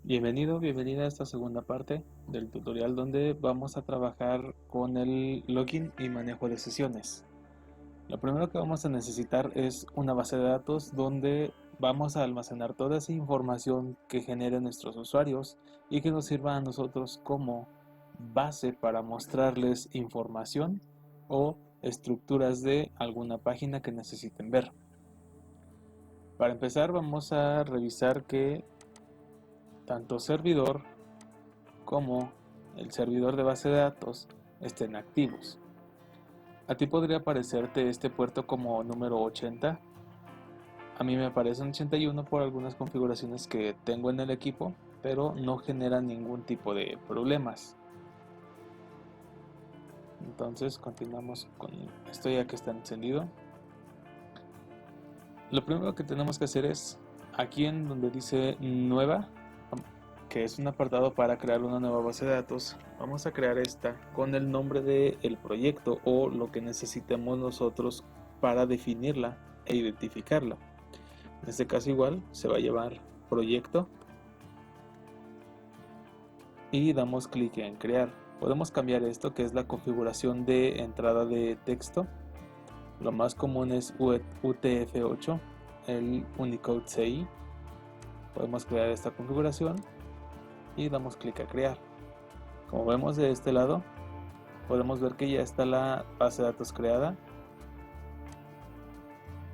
Bienvenida a esta segunda parte del tutorial donde vamos a trabajar con el login y manejo de sesiones. Lo primero que vamos a necesitar es una base de datos donde vamos a almacenar toda esa información que generen nuestros usuarios y que nos sirva a nosotros como base para mostrarles información o estructuras de alguna página que necesiten ver. Para empezar vamos a revisar que tanto servidor como el servidor de base de datos estén activos. A ti podría aparecerte este puerto como número 80. A mí me aparece un 81 por algunas configuraciones que tengo en el equipo, pero no genera ningún tipo de problemas. Entonces continuamos con esto ya que está encendido. Lo primero que tenemos que hacer es aquí en donde dice nueva, que es un apartado para crear una nueva base de datos. Vamos a crear esta con el nombre del proyecto o lo que necesitemos nosotros para definirla e identificarla. En este caso igual se va a llevar proyecto y damos clic en crear. Podemos cambiar esto, que es la configuración de entrada de texto. Lo más común es UTF-8, el Unicode CI. Podemos crear esta configuración y damos clic a crear. Como vemos de este lado, podemos ver que ya está la base de datos creada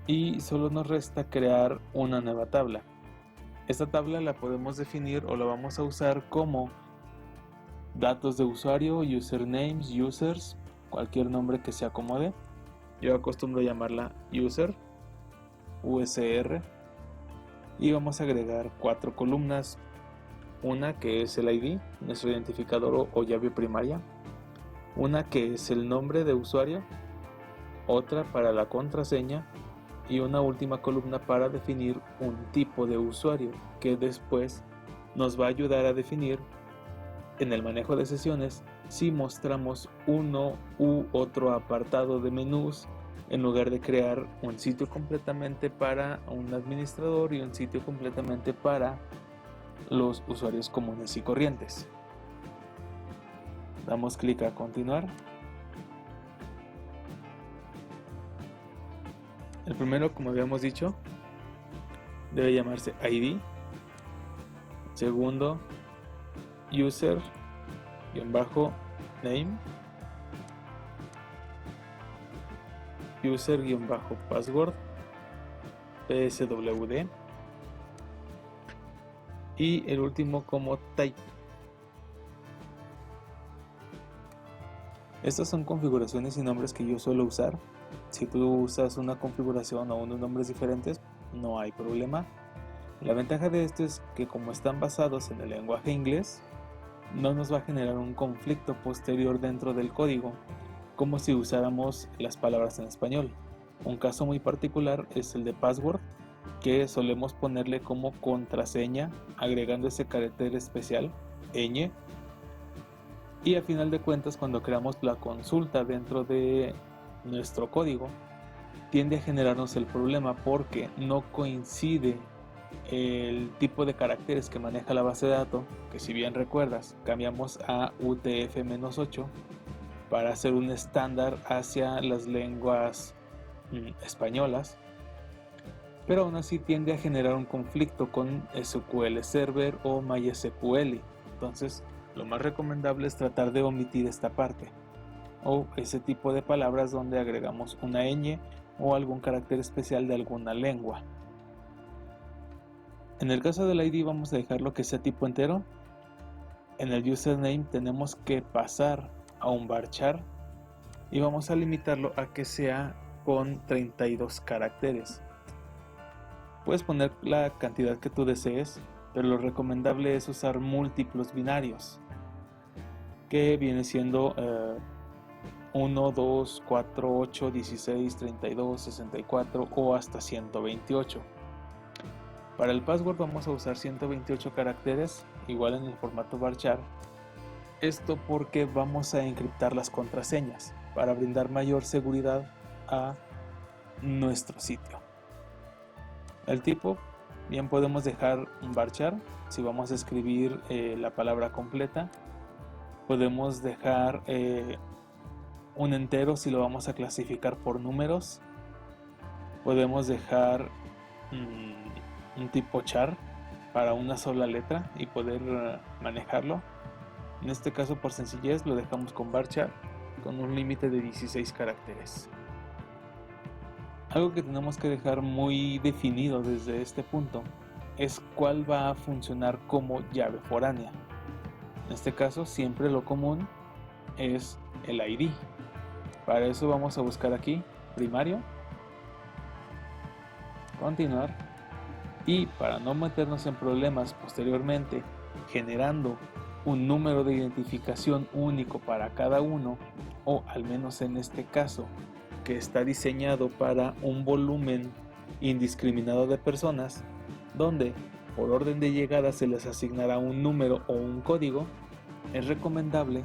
y solo nos resta crear una nueva tabla. Esta tabla la podemos definir o la vamos a usar como datos de usuario, usernames, users, cualquier nombre que se acomode. Yo acostumbro llamarla user, USR, y vamos a agregar 4 columnas. Una que es el ID, nuestro identificador o llave primaria. Una que es el nombre de usuario, otra para la contraseña y una última columna para definir un tipo de usuario que después nos va a ayudar a definir en el manejo de sesiones si mostramos uno u otro apartado de menús en lugar de crear un sitio completamente para un administrador y un sitio completamente para los usuarios comunes y corrientes. Damos clic a continuar. El primero, como habíamos dicho, debe llamarse ID. Segundo, user-name, user-password, pswd, y el último como type. Estas son configuraciones y nombres que yo suelo usar. Si tú usas una configuración o unos nombres diferentes, no hay problema. La ventaja de esto es que como están basados en el lenguaje inglés, no nos va a generar un conflicto posterior dentro del código, como si usáramos las palabras en español. Un caso muy particular es el de password, que solemos ponerle como contraseña, agregando ese carácter especial, ñ, y a final de cuentas cuando creamos la consulta dentro de nuestro código, tiende a generarnos el problema porque no coincide el tipo de caracteres que maneja la base de datos, que si bien recuerdas, cambiamos a UTF-8 para hacer un estándar hacia las lenguas españolas, pero aún así tiende a generar un conflicto con SQL Server o MySQL. Entonces, lo más recomendable es tratar de omitir esta parte o ese tipo de palabras donde agregamos una ñ o algún carácter especial de alguna lengua. En el caso del ID vamos a dejarlo que sea tipo entero. En el username tenemos que pasar a un varchar y vamos a limitarlo a que sea con 32 caracteres. Puedes poner la cantidad que tú desees, pero lo recomendable es usar múltiplos binarios, que viene siendo 1, 2, 4, 8, 16, 32, 64 o hasta 128. Para el password vamos a usar 128 caracteres, igual en el formato varchar. Esto porque vamos a encriptar las contraseñas para brindar mayor seguridad a nuestro sitio. El tipo Bien, podemos dejar un varchar si vamos a escribir la palabra completa. Podemos dejar un entero si lo vamos a clasificar por números. Podemos dejar un tipo char para una sola letra y poder manejarlo. En este caso, por sencillez, lo dejamos con varchar con un límite de 16 caracteres. Algo que tenemos que dejar muy definido desde este punto es cuál va a funcionar como llave foránea. En este caso, siempre lo común es el ID. Para eso vamos a buscar aquí primario, continuar, y para no meternos en problemas posteriormente generando un número de identificación único para cada uno, o al menos en este caso que está diseñado para un volumen indiscriminado de personas, donde por orden de llegada se les asignará un número o un código, es recomendable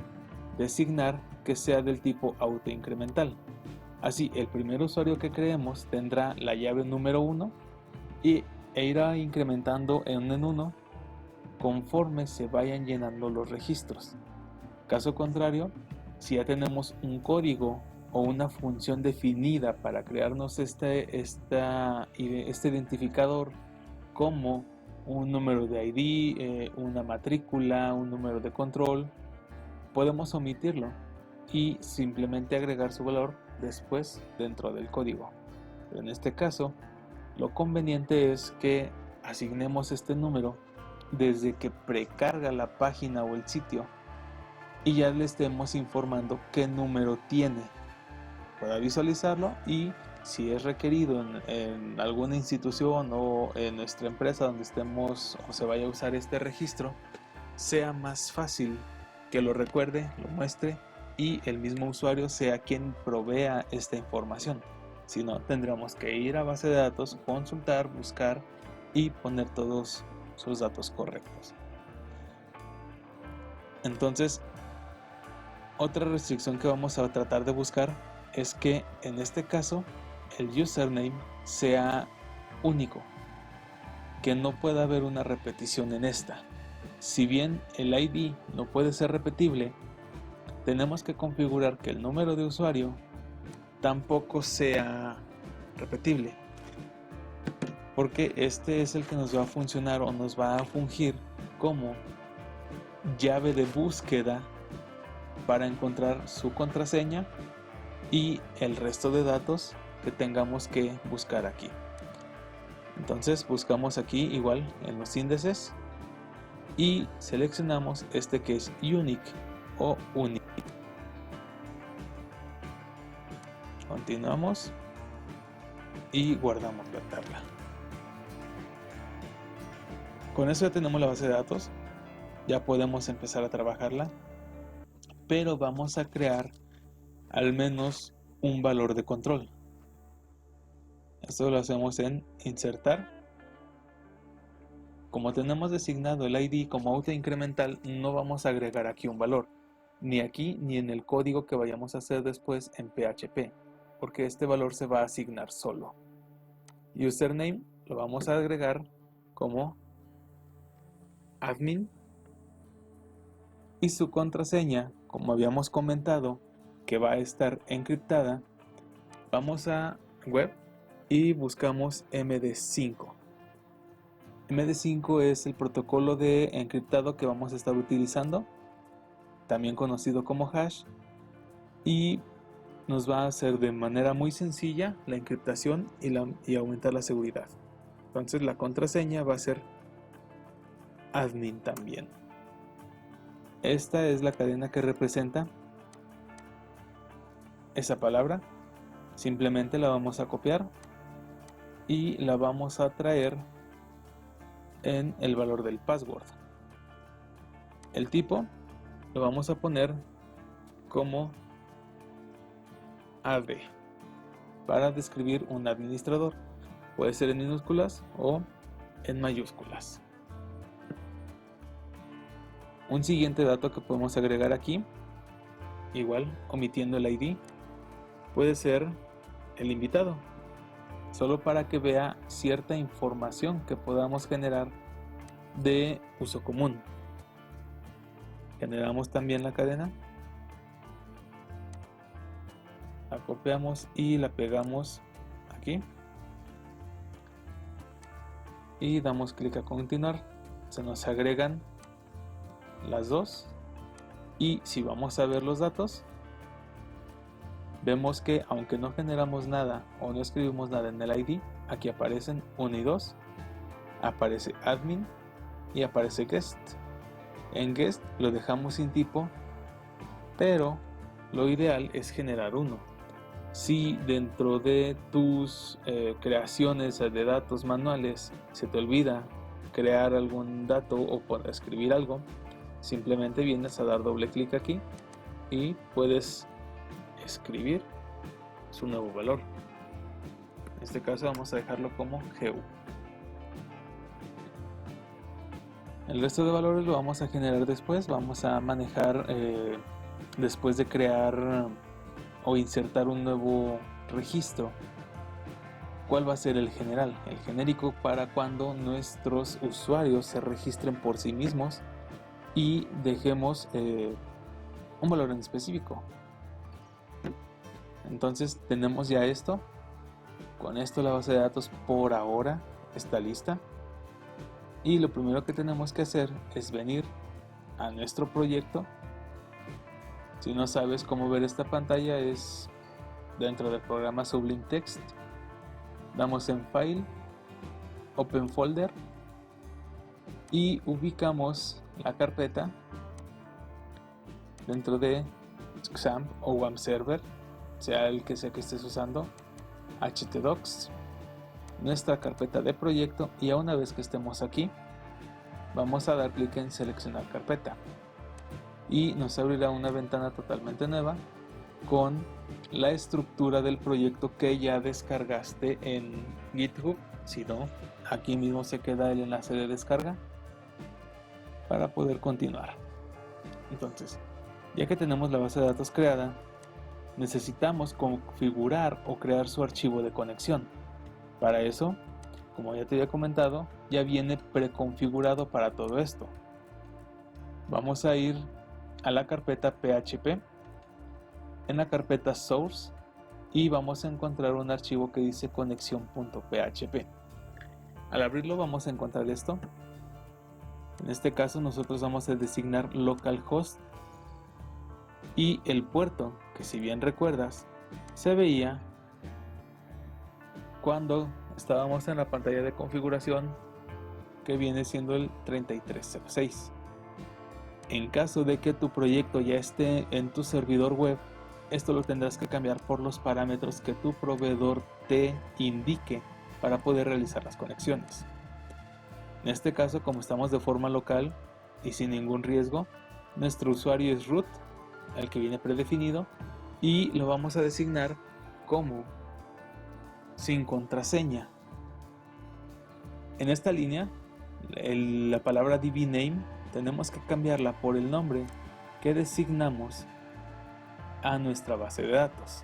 designar que sea del tipo autoincremental. Así, el primer usuario que creemos tendrá la llave número 1 e irá incrementando en uno conforme se vayan llenando los registros. Caso contrario, si ya tenemos un código o una función definida para crearnos este identificador como un número de ID, una matrícula, un número de control, podemos omitirlo y simplemente agregar su valor después dentro del código. Pero en este caso, lo conveniente es que asignemos este número desde que precarga la página o el sitio y ya le estemos informando qué número tiene para visualizarlo, y si es requerido en alguna institución o en nuestra empresa donde estemos o se vaya a usar este registro, sea más fácil que lo recuerde, lo muestre y el mismo usuario sea quien provea esta información. Si no, tendremos que ir a base de datos, consultar, buscar y poner todos sus datos correctos. Entonces, otra restricción que vamos a tratar de buscar es que en este caso el username sea único, que no pueda haber una repetición en esta. Si bien el ID no puede ser repetible, tenemos que configurar que el número de usuario tampoco sea repetible, porque este es el que nos va a funcionar o nos va a fungir como llave de búsqueda para encontrar su contraseña y el resto de datos que tengamos que buscar aquí. Entonces buscamos aquí igual en los índices y seleccionamos este que es unique o unique. Continuamos y guardamos la tabla. Con eso ya tenemos la base de datos, ya podemos empezar a trabajarla, pero vamos a crear al menos un valor de control. Esto lo hacemos en insertar. Como tenemos designado el ID como autoincremental, no vamos a agregar aquí un valor, ni aquí ni en el código que vayamos a hacer después en PHP, porque este valor se va a asignar solo. Username lo vamos a agregar como admin y su contraseña, como habíamos comentado, que va a estar encriptada, vamos a web y buscamos MD5. MD5 es el protocolo de encriptado que vamos a estar utilizando, también conocido como hash, y nos va a hacer de manera muy sencilla la encriptación y aumentar la seguridad. Entonces la contraseña va a ser admin también. Esta es la cadena que representa esa palabra. Simplemente la vamos a copiar y la vamos a traer en el valor del password. El tipo lo vamos a poner como AD para describir un administrador. Puede ser en minúsculas o en mayúsculas. Un siguiente dato que podemos agregar aquí, igual omitiendo el ID, puede ser el invitado. solo para que vea cierta información que podamos generar de uso común. Generamos también la cadena, la copiamos y la pegamos aquí y damos clic a continuar. Se nos agregan las dos y si vamos a ver los datos, vemos que aunque no generamos nada o no escribimos nada en el ID, aquí aparecen 1 y 2, aparece admin y aparece guest. En guest lo dejamos sin tipo, pero lo ideal es generar uno. Si dentro de tus creaciones de datos manuales se te olvida crear algún dato o escribir algo, simplemente vienes a dar doble clic aquí y puedes escribir su nuevo valor. En este caso vamos a dejarlo como GU. El resto de valores lo vamos a generar después. Vamos a manejar después de crear o insertar un nuevo registro, cuál va a ser el general, el genérico, para cuando nuestros usuarios se registren por sí mismos y dejemos un valor en específico. Entonces tenemos ya esto. Con esto la base de datos por ahora está lista y lo primero que tenemos que hacer es venir a nuestro proyecto. Si no sabes cómo ver esta pantalla, es dentro del programa Sublime Text. Damos en File, Open Folder y ubicamos la carpeta dentro de XAMPP o WAMP Server, sea el que sea que estés usando, htdocs, nuestra carpeta de proyecto, y una vez que estemos aquí vamos a dar clic en seleccionar carpeta y nos abrirá una ventana totalmente nueva con la estructura del proyecto que ya descargaste en GitHub. Si no, aquí mismo se queda el enlace de descarga para poder continuar. Entonces, ya que tenemos la base de datos creada, necesitamos configurar o crear su archivo de conexión. Para eso, como ya te había comentado, ya viene preconfigurado para todo esto. Vamos a ir a la carpeta PHP, en la carpeta source, y vamos a encontrar un archivo que dice conexión.php. Al abrirlo vamos a encontrar esto. En este caso nosotros vamos a designar localhost y el puerto, que si bien recuerdas se veía cuando estábamos en la pantalla de configuración, que viene siendo el 3306. En caso de que tu proyecto ya esté en tu servidor web, esto lo tendrás que cambiar por los parámetros que tu proveedor te indique para poder realizar las conexiones. En este caso, como estamos de forma local y sin ningún riesgo, nuestro usuario es root, el que viene predefinido, y lo vamos a designar como sin contraseña. En esta línea, la palabra dbname tenemos que cambiarla por el nombre que designamos a nuestra base de datos,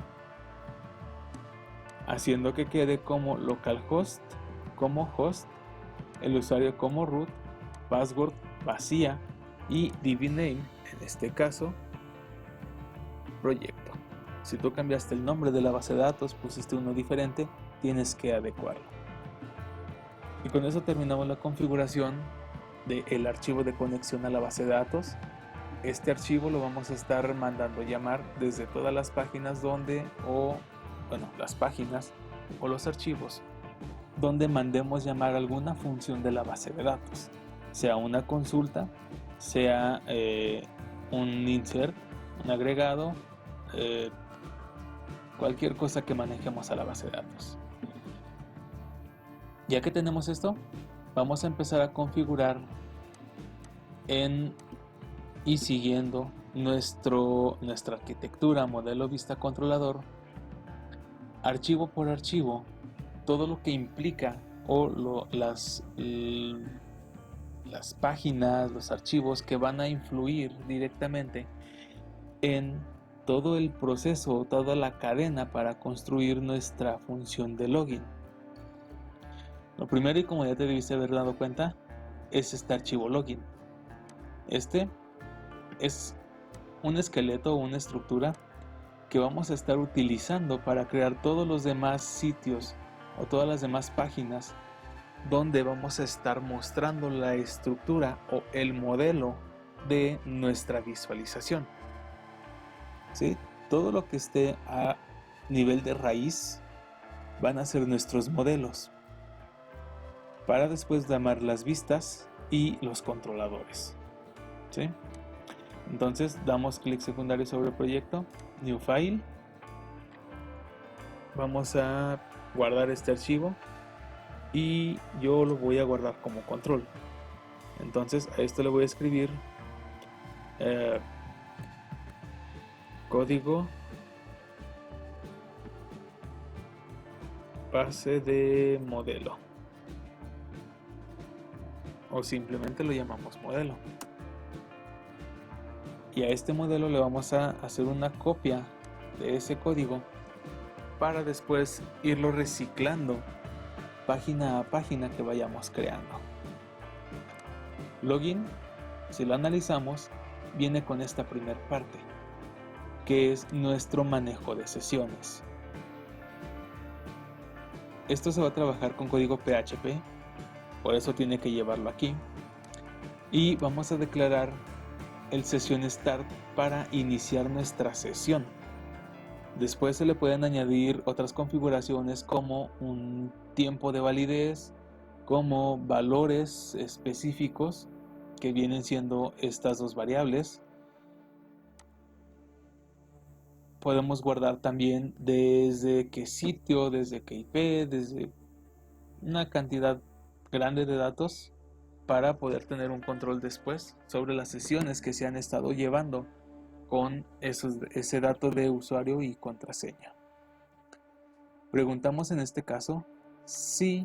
haciendo que quede como localhost como host, el usuario como root, password vacía y dbname, en este caso, proyecto. Si tú cambiaste el nombre de la base de datos, pusiste uno diferente, tienes que adecuarlo. Y con eso terminamos la configuración del archivo de conexión a la base de datos. Este archivo lo vamos a estar mandando llamar desde todas las páginas las páginas o los archivos donde mandemos llamar alguna función de la base de datos, sea una consulta, sea un insert, un agregado, cualquier cosa que manejemos a la base de datos. Ya que tenemos esto, vamos a empezar a configurar y siguiendo nuestra arquitectura modelo vista controlador, archivo por archivo, todo lo que implica las páginas, los archivos que van a influir directamente en todo el proceso, toda la cadena para construir nuestra función de login. Lo primero, y como ya te debiste haber dado cuenta, es este archivo login. Este es un esqueleto o una estructura que vamos a estar utilizando para crear todos los demás sitios o todas las demás páginas donde vamos a estar mostrando la estructura o el modelo de nuestra visualización. ¿Sí? Todo lo que esté a nivel de raíz van a ser nuestros modelos, para después llamar las vistas y los controladores. ¿Sí? Entonces damos clic secundario sobre el proyecto, New File. Vamos a guardar este archivo y yo lo voy a guardar como control. Entonces a esto le voy a escribir código base de modelo, o simplemente lo llamamos modelo. Y a este modelo le vamos a hacer una copia de ese código para después irlo reciclando página a página que vayamos creando. Login, si lo analizamos, viene con esta primera parte, que es nuestro manejo de sesiones. Esto se va a trabajar con código PHP, por eso tiene que llevarlo aquí. Y vamos a declarar el session start para iniciar nuestra sesión. Después se le pueden añadir otras configuraciones como un tiempo de validez, como valores específicos que vienen siendo estas dos variables. Podemos guardar también desde qué sitio, desde qué IP, desde una cantidad grande de datos para poder tener un control después sobre las sesiones que se han estado llevando con ese dato de usuario y contraseña. Preguntamos en este caso si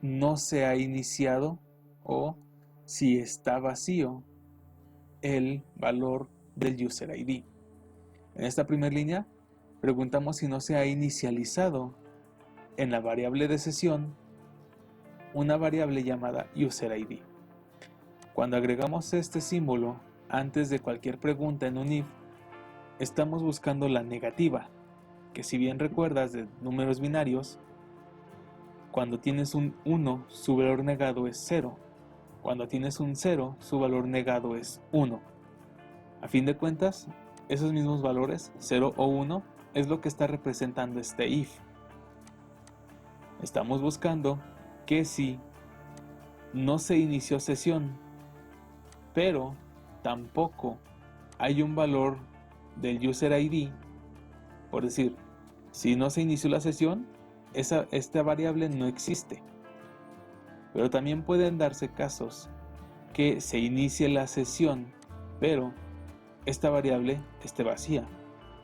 no se ha iniciado o si está vacío el valor del user ID. En esta primera línea preguntamos si no se ha inicializado en la variable de sesión una variable llamada user ID. Cuando agregamos este símbolo antes de cualquier pregunta en un if, estamos buscando la negativa, que si bien recuerdas de números binarios, cuando tienes un 1, su valor negado es 0. Cuando tienes un 0, su valor negado es 1. A fin de cuentas, esos mismos valores, 0 o 1, es lo que está representando este if. Estamos buscando que si no se inició sesión, pero tampoco hay un valor del user ID, por decir, si no se inició la sesión, esta variable no existe. Pero también pueden darse casos que se inicie la sesión, pero esta variable esté vacía,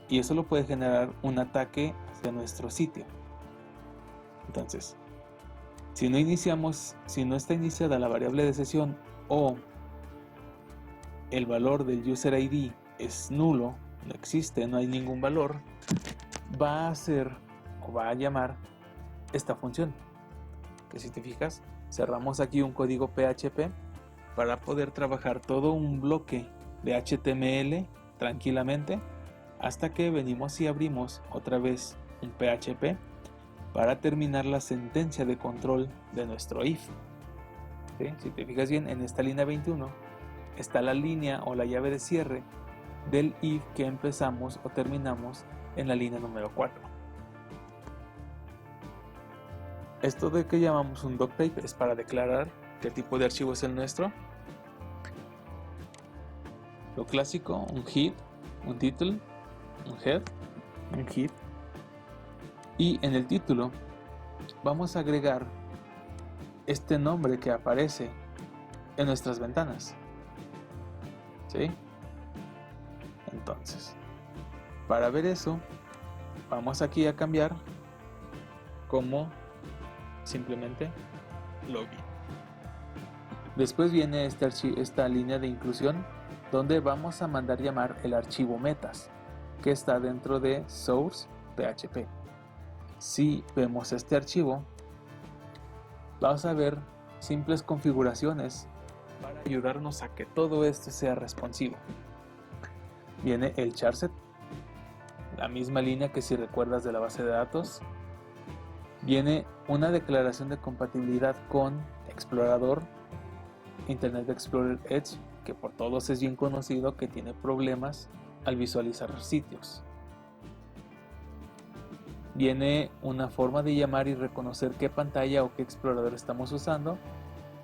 y eso lo puede generar un ataque hacia nuestro sitio. Entonces, si no está iniciada la variable de sesión o el valor del user ID es nulo, no existe, no hay ningún valor, va a hacer o va a llamar esta función, que si te fijas, cerramos aquí un código PHP para poder trabajar todo un bloque de HTML tranquilamente, hasta que venimos y abrimos otra vez un PHP para terminar la sentencia de control de nuestro if. ¿Sí? Si te fijas bien, en esta línea 21 está la línea o la llave de cierre del if que empezamos o terminamos en la línea número 4. Esto de que llamamos un doctype es para declarar qué tipo de archivo es el nuestro. Lo clásico, un head, un title, un head, un head. Y en el título vamos a agregar este nombre que aparece en nuestras ventanas. ¿Sí? Entonces, para ver eso, vamos aquí a cambiar como simplemente login. Después viene esta línea de inclusión donde vamos a mandar llamar el archivo metas que está dentro de source PHP. Si vemos este archivo, vamos a ver simples configuraciones para ayudarnos a que todo esto sea responsivo. Viene el charset, la misma línea que si recuerdas de la base de datos. Viene una declaración de compatibilidad con Explorador, Internet Explorer Edge, que por todos es bien conocido que tiene problemas al visualizar sitios. Viene una forma de llamar y reconocer qué pantalla o qué explorador estamos usando,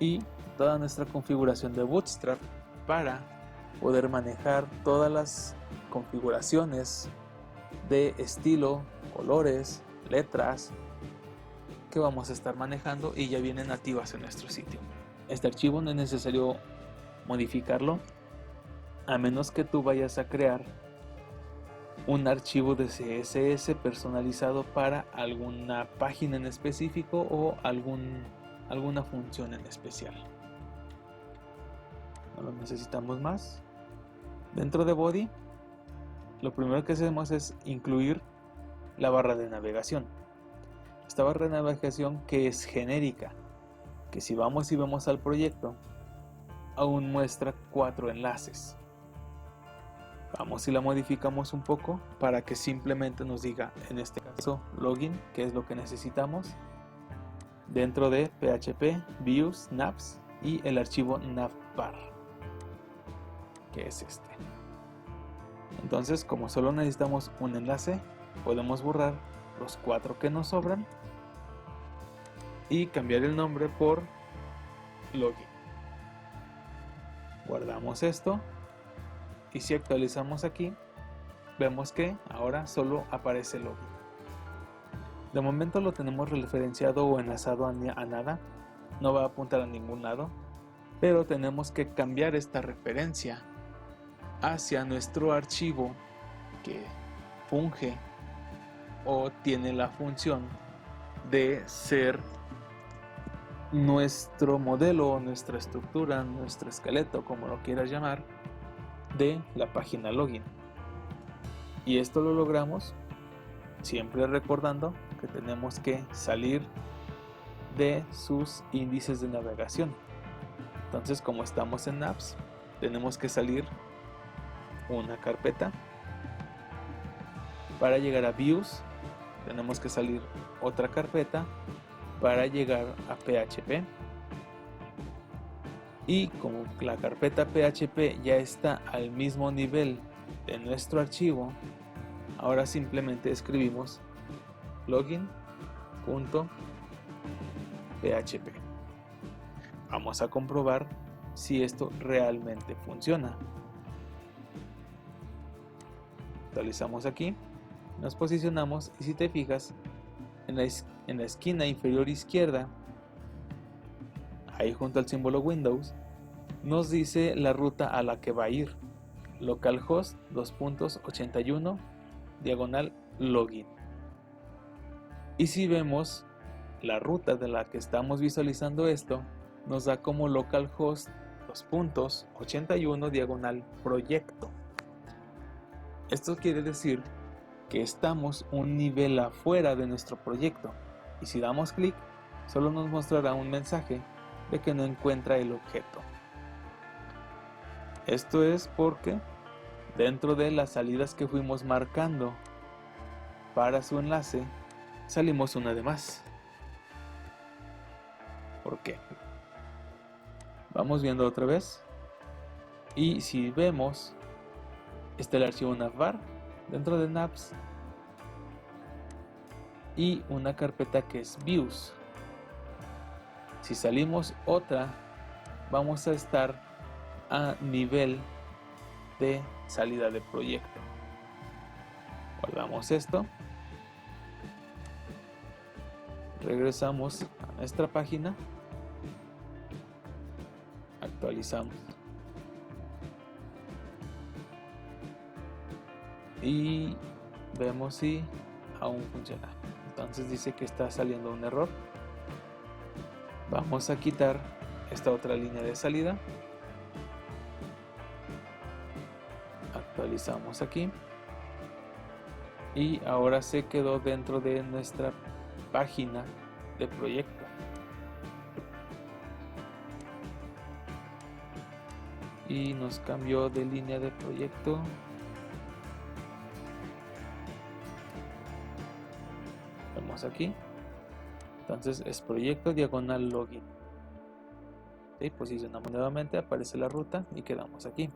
y toda nuestra configuración de Bootstrap para poder manejar todas las configuraciones de estilo, colores, letras que vamos a estar manejando y ya vienen nativas en nuestro sitio. Este archivo no es necesario modificarlo a menos que tú vayas a crear un archivo de CSS personalizado para alguna página en específico o alguna función en especial. No lo necesitamos más. Dentro de Body, lo primero que hacemos es incluir la barra de navegación. Esta barra de navegación que es genérica, que si vamos y vemos al proyecto, aún muestra 4 enlaces. Vamos y la modificamos un poco para que simplemente nos diga, en este caso, login, que es lo que necesitamos, dentro de PHP, views, navs y el archivo navbar, que es este. Entonces, como solo necesitamos un enlace, podemos borrar los 4 que nos sobran y cambiar el nombre por login. Guardamos esto y si actualizamos aquí, vemos que ahora solo aparece login. De momento lo tenemos referenciado o enlazado a nada, no va a apuntar a ningún lado, pero tenemos que cambiar esta referencia hacia nuestro archivo que funge o tiene la función de ser nuestro modelo, nuestra estructura, nuestro esqueleto, como lo quieras llamar, de la página login. Y esto lo logramos siempre recordando que tenemos que salir de sus índices de navegación. Entonces, como estamos en apps, tenemos que salir una carpeta. Para llegar a views, tenemos que salir otra carpeta para llegar a PHP. Y como la carpeta PHP ya está al mismo nivel de nuestro archivo, ahora simplemente escribimos login.php. Vamos a comprobar si esto realmente funciona. Actualizamos aquí, nos posicionamos y si te fijas en la esquina inferior izquierda, ahí junto al símbolo Windows, nos dice la ruta a la que va a ir: localhost 2.81 diagonal login. Y si vemos la ruta de la que estamos visualizando esto, nos da como localhost 2.81 diagonal proyecto. Esto quiere decir que estamos un nivel afuera de nuestro proyecto, y si damos clic solo nos mostrará un mensaje de que no encuentra el objeto. Esto es porque dentro de las salidas que fuimos marcando para su enlace, salimos una de más. ¿Por qué? Vamos viendo otra vez, y si vemos, está el archivo navbar dentro de navs y una carpeta que es views. Si salimos otra, vamos a estar a nivel de salida de proyecto. Guardamos esto, regresamos a nuestra página, actualizamos y vemos si aún funciona. Entonces dice que está saliendo un error. Vamos a quitar esta otra línea de salida, actualizamos aquí y ahora se quedó dentro de nuestra página de proyecto. y nos cambió de línea de proyecto. Vemos aquí, entonces es proyecto diagonal login. ¿Sí? Posicionamos nuevamente, aparece la ruta y quedamos aquí.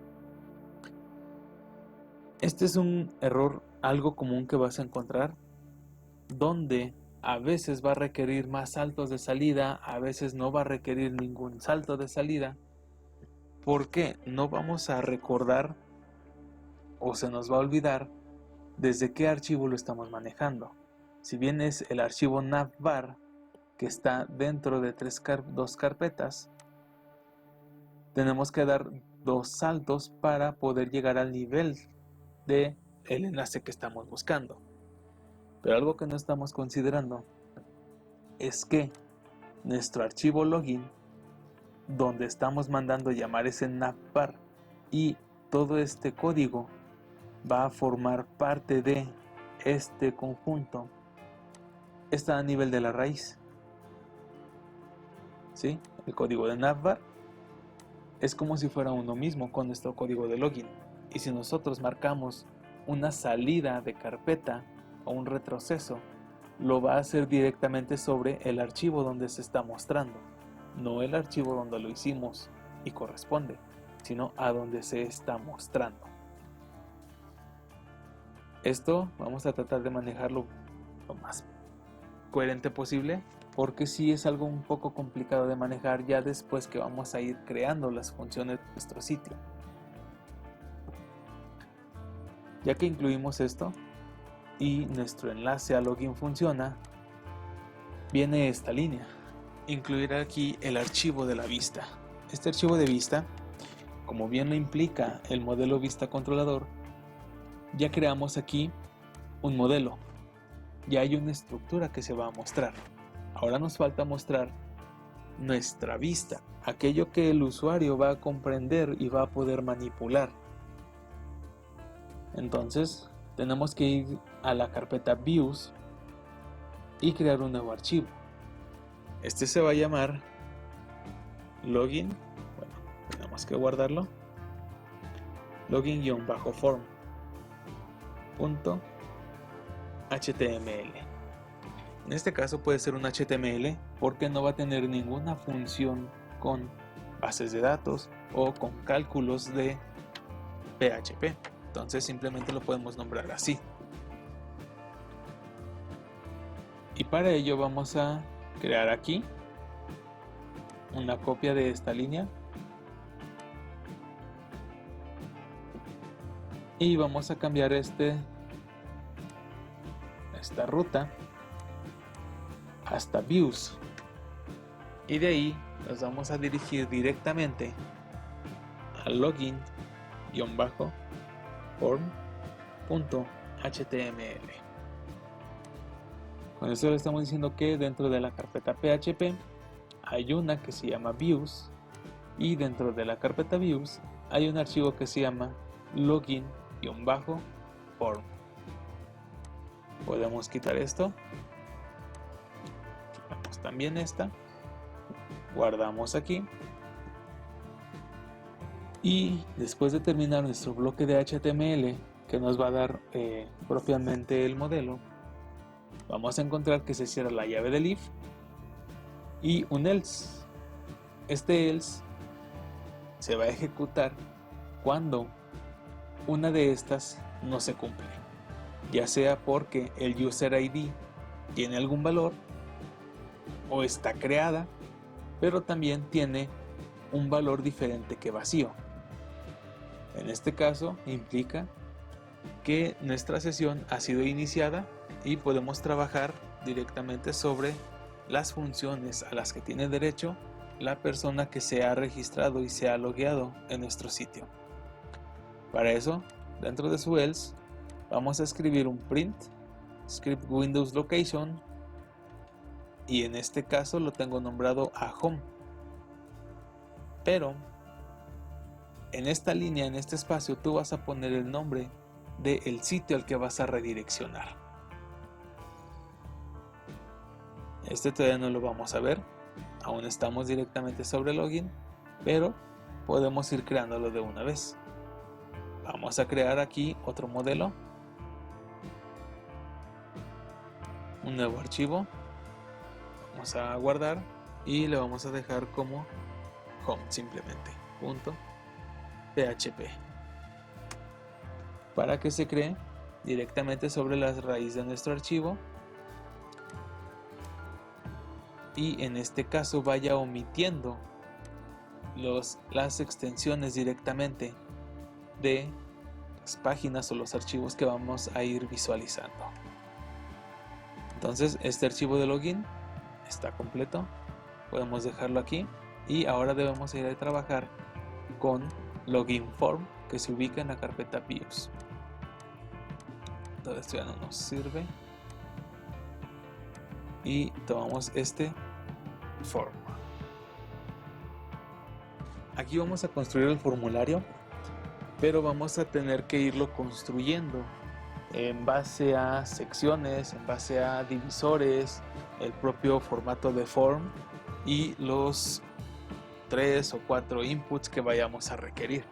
Este es un error algo común que vas a encontrar, donde a veces va a requerir más saltos de salida, a veces no va a requerir ningún salto de salida, porque no vamos a recordar o se nos va a olvidar desde qué archivo lo estamos manejando. Si bien es el archivo navbar, que está dentro de dos carpetas, tenemos que dar dos saltos para poder llegar al nivel del enlace que estamos buscando. Pero algo que no estamos considerando es que nuestro archivo login, donde estamos mandando llamar ese navbar, y todo este código va a formar parte de este conjunto, está a nivel de la raíz. ¿Sí? El código de navbar es como si fuera uno mismo con nuestro código de login, y si nosotros marcamos una salida de carpeta o un retroceso, lo va a hacer directamente sobre el archivo donde se está mostrando, no el archivo donde lo hicimos y corresponde, sino a donde se está mostrando. Esto vamos a tratar de manejarlo lo más coherente posible, porque sí es algo un poco complicado de manejar ya después que vamos a ir creando las funciones de nuestro sitio. Ya que incluimos esto y nuestro enlace a login funciona, viene esta línea: incluir aquí el archivo de la vista. Este archivo de vista, como bien lo implica el modelo vista controlador, ya creamos aquí un modelo, ya hay una estructura que se va a mostrar. Ahora nos falta mostrar nuestra vista, aquello que el usuario va a comprender y va a poder manipular. Entonces tenemos que ir a la carpeta Views y crear un nuevo archivo. Este se va a llamar login, bueno, tenemos que guardarlo, login-form.html. En este caso puede ser un HTML porque no va a tener ninguna función con bases de datos o con cálculos de PHP. Entonces simplemente lo podemos nombrar así. Y para ello vamos a crear aquí una copia de esta línea y vamos a cambiar esta ruta hasta views, y de ahí nos vamos a dirigir directamente a login-form.html. Con esto le estamos diciendo que dentro de la carpeta PHP hay una que se llama views, y dentro de la carpeta views hay un archivo que se llama login-form. Podemos quitar esto, quitamos también esta, guardamos aquí, y después de terminar nuestro bloque de HTML que nos va a dar propiamente el modelo, vamos a encontrar que se cierra la llave del if y un else. Este else se va a ejecutar cuando una de estas no se cumple, ya sea porque el user ID tiene algún valor o está creada, pero también tiene un valor diferente que vacío. En este caso implica que nuestra sesión ha sido iniciada y podemos trabajar directamente sobre las funciones a las que tiene derecho la persona que se ha registrado y se ha logueado en nuestro sitio. Para eso, dentro de su else, vamos a escribir un print script Windows location, y en este caso lo tengo nombrado a home, pero en esta línea, en este espacio, tú vas a poner el nombre del sitio al que vas a redireccionar. Este todavía no lo vamos a ver, aún estamos directamente sobre login, pero podemos ir creándolo de una vez. Vamos a crear aquí otro modelo, un nuevo archivo, vamos a guardar y le vamos a dejar como home simplemente, .php, para que se cree directamente sobre la raíz de nuestro archivo y en este caso vaya omitiendo las extensiones directamente de las páginas o los archivos que vamos a ir visualizando. Entonces este archivo de login está completo, podemos dejarlo aquí y ahora debemos ir a trabajar con login form, que se ubica en la carpeta views. Todo esto ya no nos sirve y tomamos este form. Aquí vamos a construir el formulario, pero vamos a tener que irlo construyendo en base a secciones, en base a divisores, el propio formato de form y los 3 o 4 inputs que vayamos a requerir.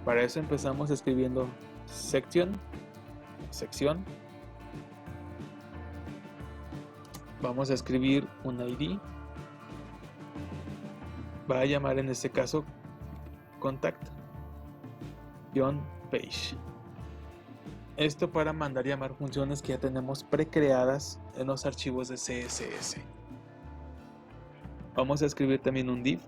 Para eso empezamos escribiendo sección. Vamos a escribir un ID. Va a llamar en este caso contact-page. Esto para mandar llamar funciones que ya tenemos precreadas en los archivos de CSS. Vamos a escribir también un div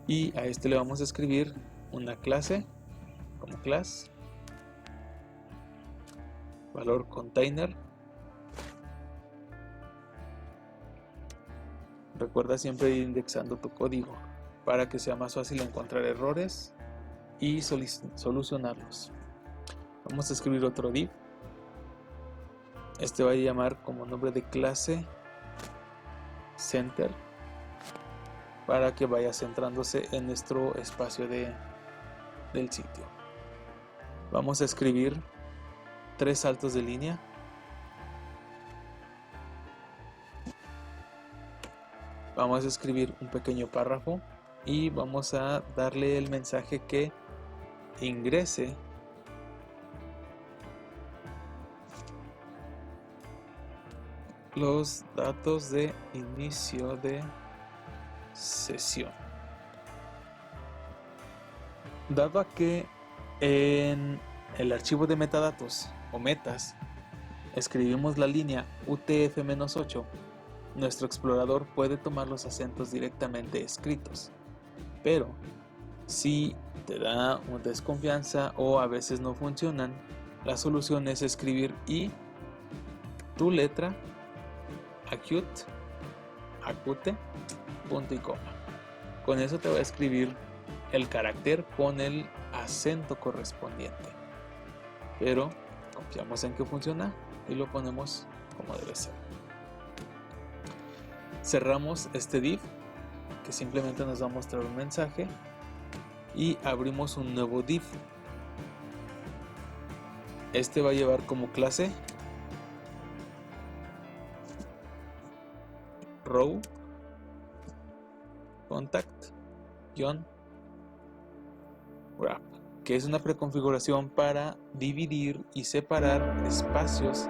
y a este le vamos a escribir una clase como class, valor container. Recuerda siempre ir indexando tu código para que sea más fácil encontrar errores y solucionarlos. Vamos a escribir otro div. Este va a llamar como nombre de clase center para que vaya centrándose en nuestro espacio del sitio. Vamos a escribir 3 saltos de línea. Vamos a escribir un pequeño párrafo y vamos a darle el mensaje que ingrese los datos de inicio de sesión. Dado a que en el archivo de metadatos o metas escribimos la línea UTF-8, nuestro explorador puede tomar los acentos directamente escritos, pero si te da desconfianza o a veces no funcionan, la solución es escribir y tu letra acute, punto y coma. Con eso te va a escribir el carácter con el acento correspondiente, pero confiamos en que funciona y lo ponemos como debe ser. Cerramos este div que simplemente nos va a mostrar un mensaje y abrimos un nuevo div. Este va a llevar como clase row contact-wrap, que es una preconfiguración para dividir y separar espacios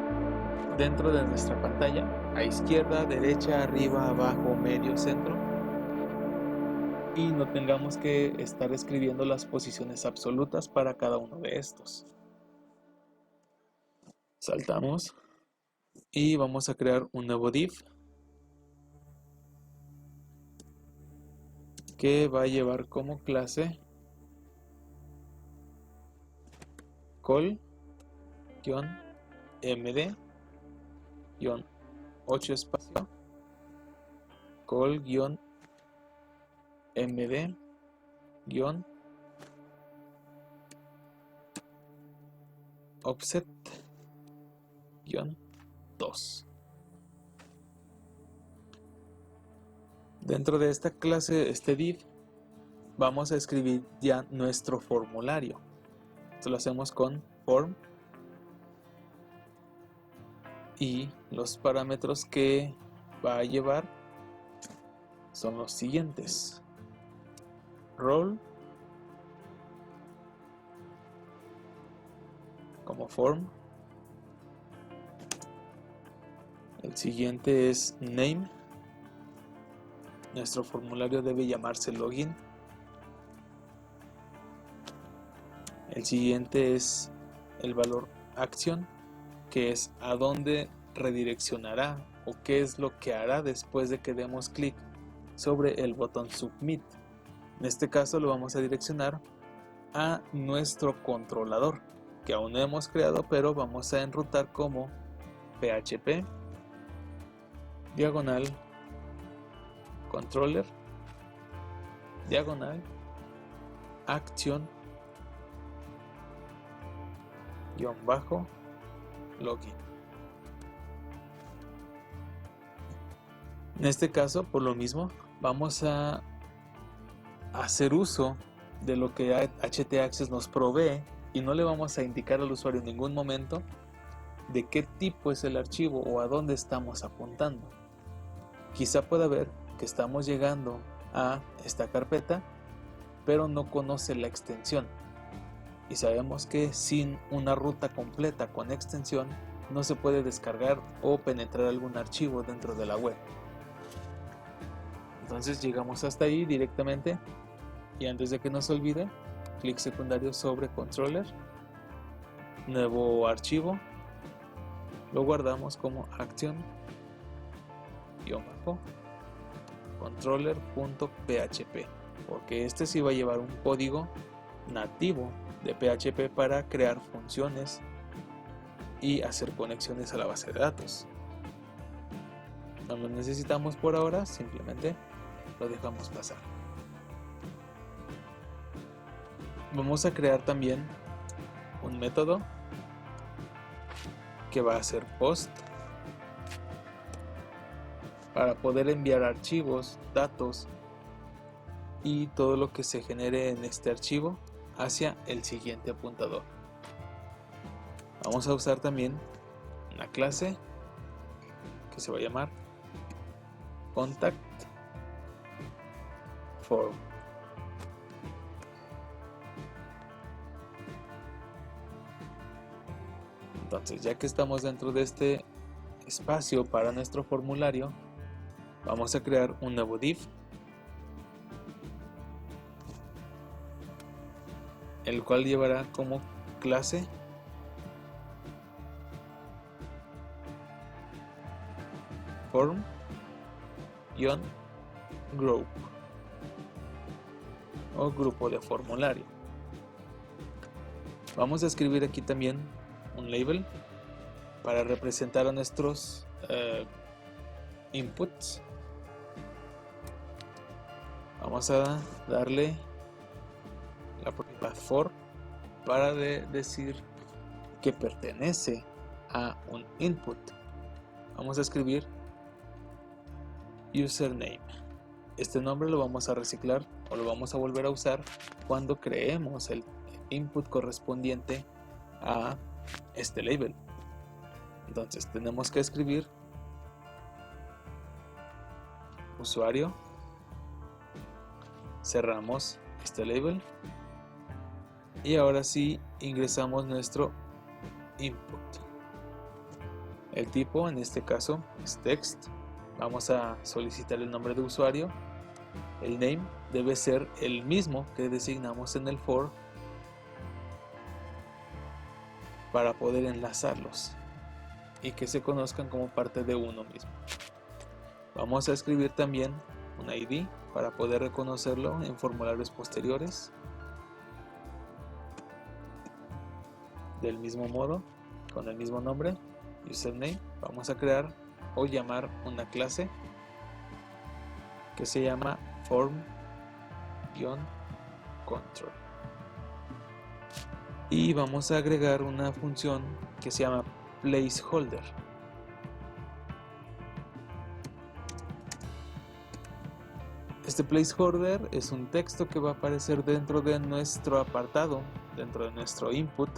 dentro de nuestra pantalla, a izquierda, derecha, arriba, abajo, medio, centro, y no tengamos que estar escribiendo las posiciones absolutas para cada uno de estos. Saltamos y vamos a crear un nuevo div que va a llevar como clase call-md-8 espacio call-md-offset-2. Dentro de esta clase, este div, vamos a escribir ya nuestro formulario. Esto lo hacemos con form y los parámetros que va a llevar son los siguientes: role como form, el siguiente es name, nuestro formulario debe llamarse login, el siguiente es el valor action, que es a dónde redireccionará o qué es lo que hará después de que demos clic sobre el botón submit. En este caso lo vamos a direccionar a nuestro controlador, que aún no hemos creado, pero vamos a enrutar como php diagonal controller diagonal action _login. En este caso, por lo mismo, vamos a hacer uso de lo que htaccess nos provee y no le vamos a indicar al usuario en ningún momento de qué tipo es el archivo o a dónde estamos apuntando. Quizá pueda ver que estamos llegando a esta carpeta, pero no conoce la extensión. Y sabemos que sin una ruta completa con extensión no se puede descargar o penetrar algún archivo dentro de la web. Entonces llegamos hasta ahí directamente y antes de que nos olvide, clic secundario sobre controller, nuevo archivo, lo guardamos como action-controller.php, porque este sí va a llevar un código nativo de PHP para crear funciones y hacer conexiones a la base de datos. No lo necesitamos por ahora, simplemente lo dejamos pasar. Vamos a crear también un método que va a ser post para poder enviar archivos, datos y todo lo que se genere en este archivo hacia el siguiente apuntador. Vamos a usar también una clase que se va a llamar contact form. Entonces, ya que estamos dentro de este espacio para nuestro formulario, vamos a crear un nuevo div, el cual llevará como clase form-group o grupo de formulario. Vamos a escribir aquí también un label para representar a nuestros inputs. Vamos a darle la propiedad for para decir que pertenece a un input. Vamos a escribir username. Este nombre lo vamos a reciclar o lo vamos a volver a usar cuando creemos el input correspondiente a este label. Entonces tenemos que escribir usuario, cerramos este label y ahora sí ingresamos nuestro input. El tipo en este caso es text. Vamos a solicitar el nombre de usuario. El name debe ser el mismo que designamos en el for para poder enlazarlos y que se conozcan como parte de uno mismo. Vamos a escribir también un ID para poder reconocerlo en formularios posteriores. Del mismo modo, con el mismo nombre, username, vamos a crear o llamar una clase que se llama form-control. Y vamos a agregar una función que se llama placeholder. Este placeholder es un texto que va a aparecer dentro de nuestro apartado, dentro de nuestro input,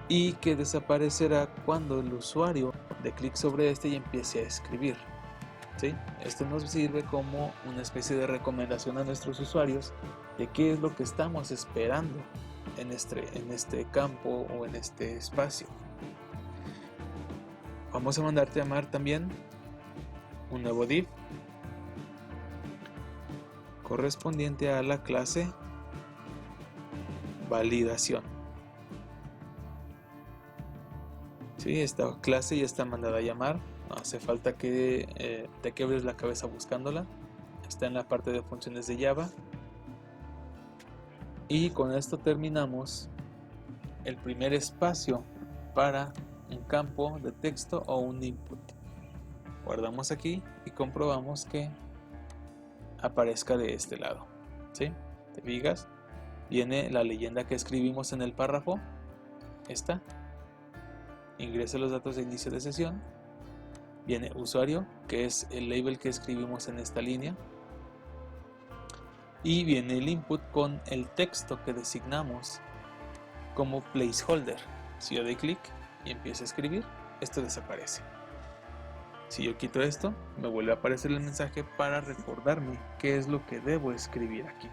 y que desaparecerá cuando el usuario dé clic sobre este y empiece a escribir. ¿sí? Esto nos sirve como una especie de recomendación a nuestros usuarios de qué es lo que estamos esperando en este campo o en este espacio. Vamos a mandarte a llamar también un nuevo div correspondiente a la clase validación. ¿Sí? Esta clase ya está mandada a llamar, no hace falta que te quebres la cabeza buscándola, está en la parte de funciones de Java. Y con esto terminamos el primer espacio para un campo de texto o un input. Guardamos aquí y comprobamos que aparezca de este lado, ¿sí? ¿Te fijas? Viene la leyenda que escribimos en el párrafo, esta. Ingrese los datos de inicio de sesión. Viene usuario, que es el label que escribimos en esta línea. Y viene el input con el texto que designamos como placeholder. Si yo doy clic y empiezo a escribir, esto desaparece. Si yo quito esto, me vuelve a aparecer el mensaje para recordarme qué es lo que debo escribir aquí.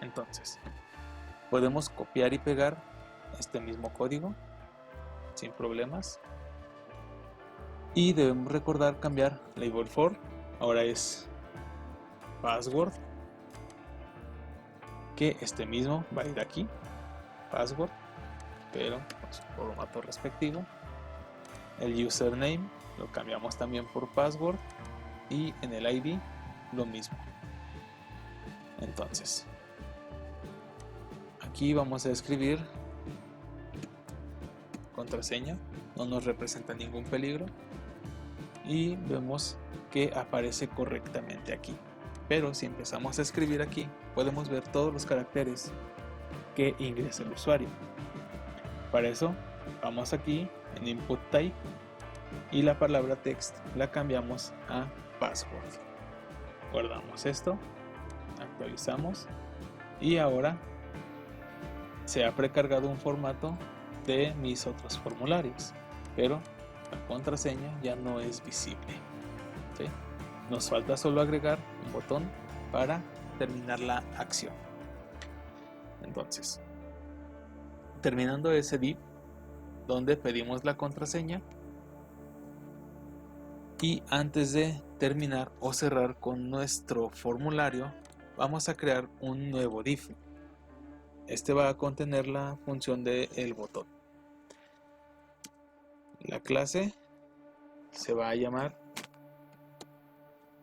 Entonces, podemos copiar y pegar este mismo código sin problemas. Y debemos recordar cambiar label for, ahora es password, que este mismo va a ir aquí, password, pero con su formato respectivo. El username lo cambiamos también por password y en el ID lo mismo. Entonces, aquí vamos a escribir contraseña, no nos representa ningún peligro y vemos que aparece correctamente aquí. Pero si empezamos a escribir aquí, podemos ver todos los caracteres que ingresa el usuario. Para eso, vamos aquí en Input Type y la palabra text la cambiamos a password. Guardamos esto, actualizamos y ahora se ha precargado un formato de mis otros formularios, pero la contraseña ya no es visible, ¿sí? Nos falta solo agregar un botón para terminar la acción. Entonces, terminando ese div donde pedimos la contraseña, y antes de terminar o cerrar con nuestro formulario, vamos a crear un nuevo div. Este va a contener la función del botón. La clase se va a llamar,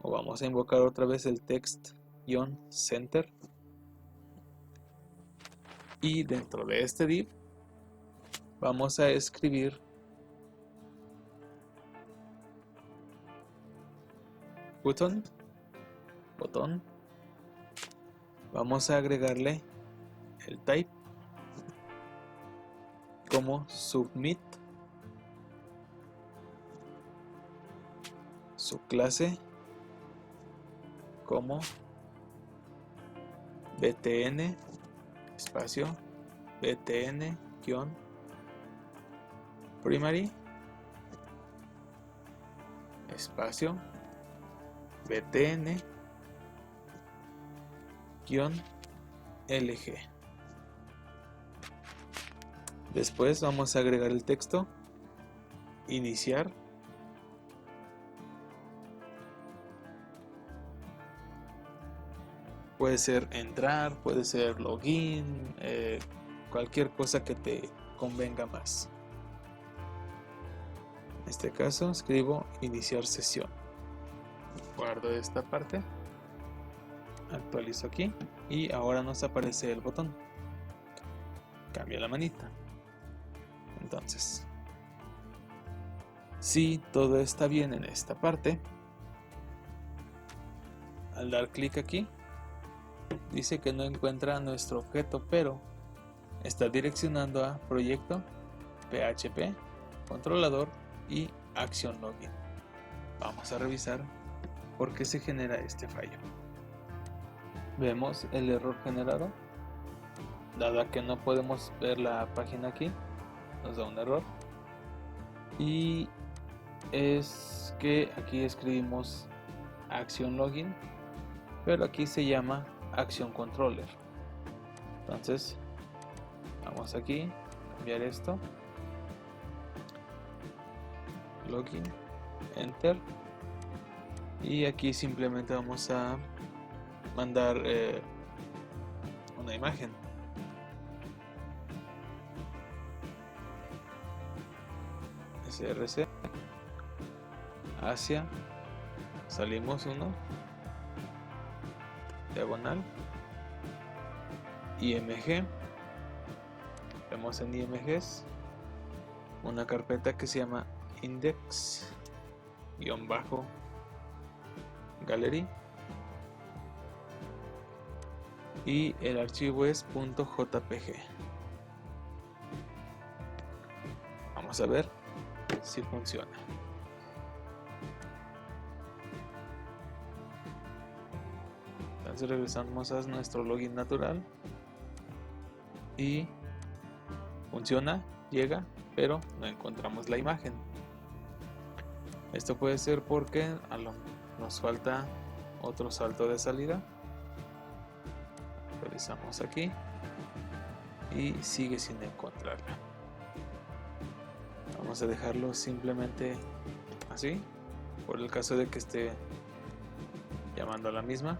o vamos a invocar otra vez el text-center, y dentro de este div vamos a escribir button, vamos a agregarle el type como submit, su clase como btn espacio btn primary espacio btn lg. Después vamos a agregar el texto iniciar, puede ser entrar, puede ser login, cualquier cosa que te convenga más. En este caso escribo iniciar sesión, guardo esta parte, actualizo aquí y ahora nos aparece el botón, cambio la manita. Entonces, si todo está bien en esta parte, al dar clic aquí dice que no encuentra nuestro objeto, pero está direccionando a proyecto, PHP, controlador y acción login. Vamos a revisar por qué se genera este fallo. Vemos el error generado, dado que no podemos ver la página aquí, nos da un error, y es que aquí escribimos Action Login, pero aquí se llama Action Controller. Entonces vamos aquí, cambiar esto, Login, Enter, y aquí simplemente vamos a mandar una imagen. SRC hacia, salimos uno, diagonal, IMG, vemos en IMGs una carpeta que se llama index-gallery y el archivo es .jpg. Vamos a ver si funciona. Entonces regresamos a nuestro login natural y funciona, llega, pero no encontramos la imagen. Esto puede ser porque nos falta otro salto de salida. Revisamos aquí y sigue sin encontrarla. Vamos a dejarlo simplemente así, por el caso de que esté llamando a la misma.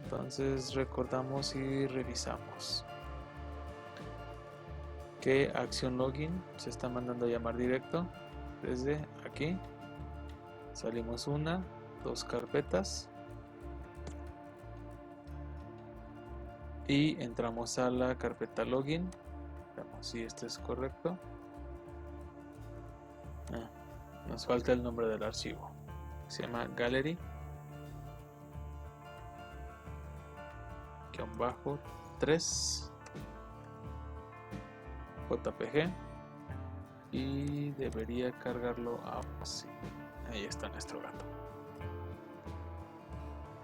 Entonces recordamos y revisamos que Action Login se está mandando a llamar directo desde aquí. Salimos una, dos carpetas y entramos a la carpeta Login. Veamos si esto es correcto. Nos falta el nombre del archivo, se llama Gallery -3 JPG y debería cargarlo así. Ahí está nuestro gato.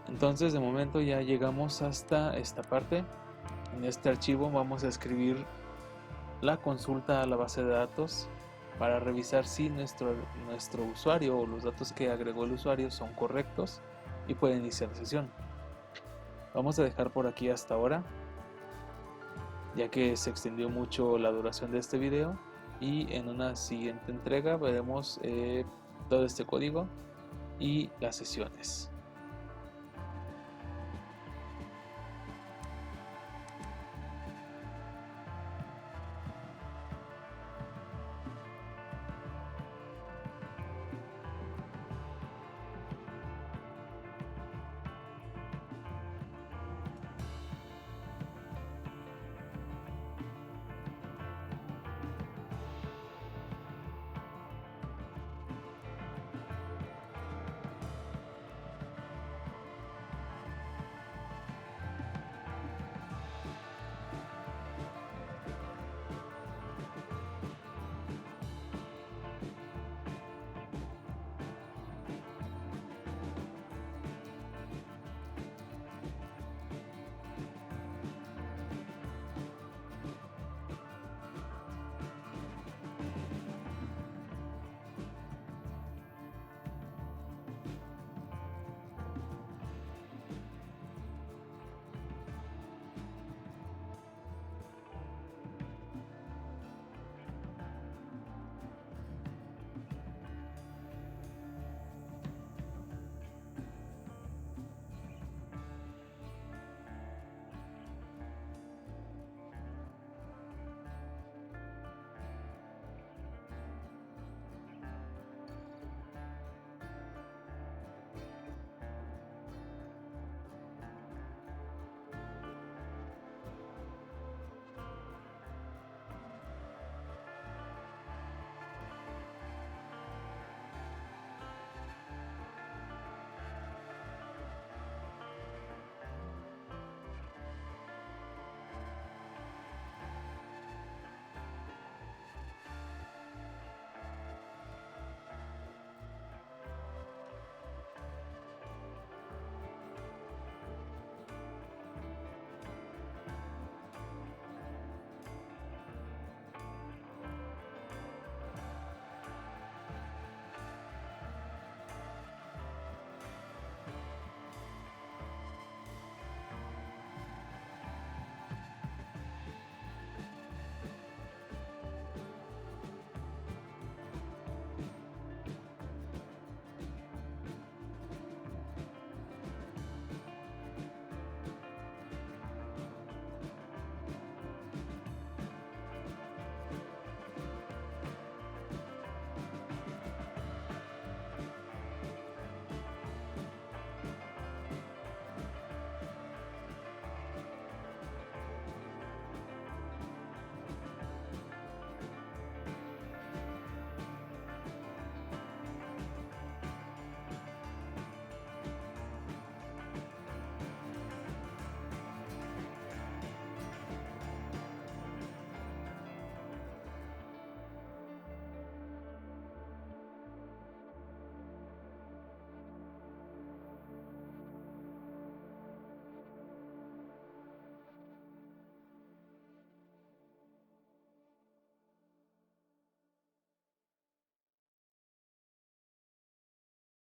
Entonces de momento ya llegamos hasta esta parte. En este archivo vamos a escribir la consulta a la base de datos para revisar si nuestro usuario o los datos que agregó el usuario son correctos y puede iniciar la sesión. Vamos a dejar por aquí hasta ahora, ya que se extendió mucho la duración de este video, y en una siguiente entrega veremos todo este código y las sesiones.